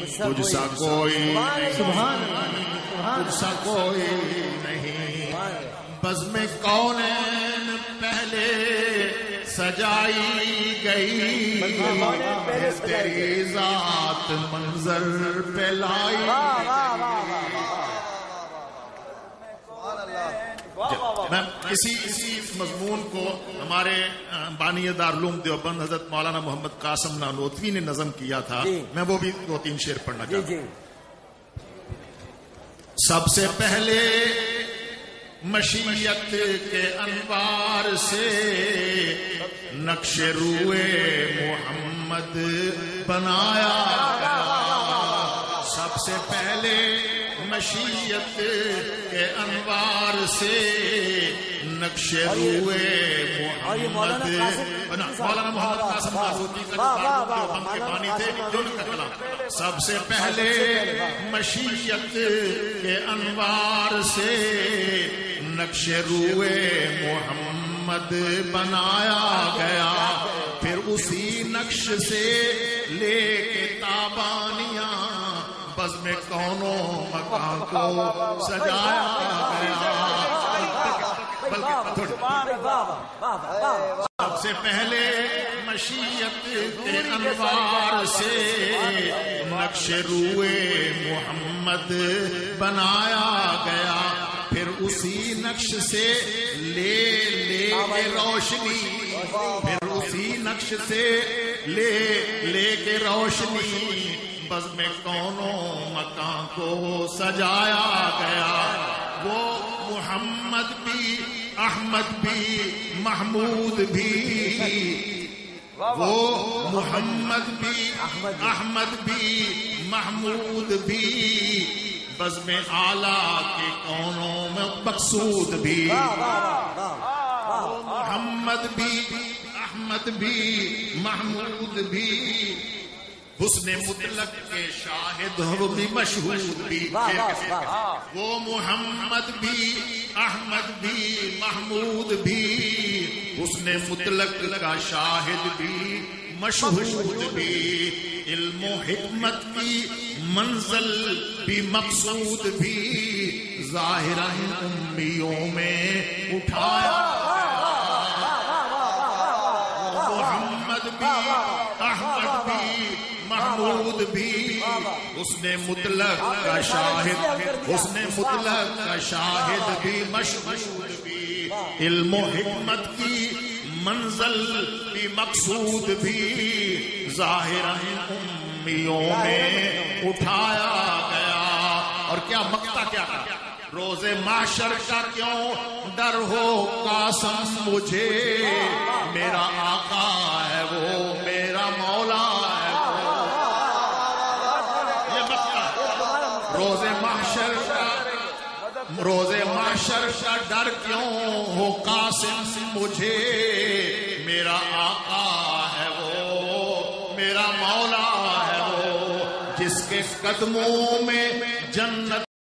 تجھ سا کوئی تجھ سا کوئی نہیں، بزم کونین پہلے سجائی گئی، تیری ذات منظر پہ لائی۔ میں اسی مضمون کو ہمارے بانی دارالعلوم دیوبند حضرت مولانا محمد قاسم نانوتوی نے نظم کیا تھا، میں وہ بھی 2-3 شعر پڑھنا چاہتا ہوں۔ سب سے پہلے مشیت کے انوار سے نقش روئے محمد بنایا گیا، سب سے پہلے مشیت کے انوار سے نقش روئے محمد بنا۔ مولانا محمد قاسم نانوتوی کے بانی تھے، جو ان کا کلام۔ سب سے پہلے مشیت کے انوار سے نقش روئے محمد بنایا گیا، پھر اسی نقش سے لے کے تابانیاں بزم کونوں مکان کو سجایا گیا۔ سب سے پہلے مشیت کے انوار سے نقش روئے محمد بنایا گیا، پھر اسی نقش سے لے کے روشنی، پھر اسی نقش سے لے کے روشنی بزم کونوں مکان کو سجایا گیا۔ وہ محمد بھی، احمد بھی، محمود بھی، وہ محمد بھی، احمد بھی، محمود بھی، بزم اعلیٰ کے کونوں میں مقصود بھی۔ محمد بھی، احمد بھی، محمود بھی، حسن مطلق کے شاہد ہو بھی مشہود بھی۔ وہ محمد بھی، احمد بھی، محمود بھی، حسن مطلق کا شاہد بھی مشہود بھی، علم و حکمت کی منزل بھی مقصود بھی، ظاہراً امیوں میں اٹھایا۔ محمد بھی، احمد بھی، محمود بھی، حسن مطلق کا شاہد، حسن مطلق کا شاہد بھی مشہود بھی، علم و حکمت کی منزل بھی مقصود بھی، ظاہراً امیوں میں اٹھایا گیا۔ اور کیا مقطع کیا تھا؟ روز محشر کا کیوں ڈر ہو قاسم مجھے، میرا آقا ہے وہ، میرا مولا ہے وہ۔ یہ مقطع روز محشر کا ڈر کیوں ہو قاسم مجھے، میرا آقا ہے وہ، میرا مولا ہے وہ، جس کے قدموں میں جنت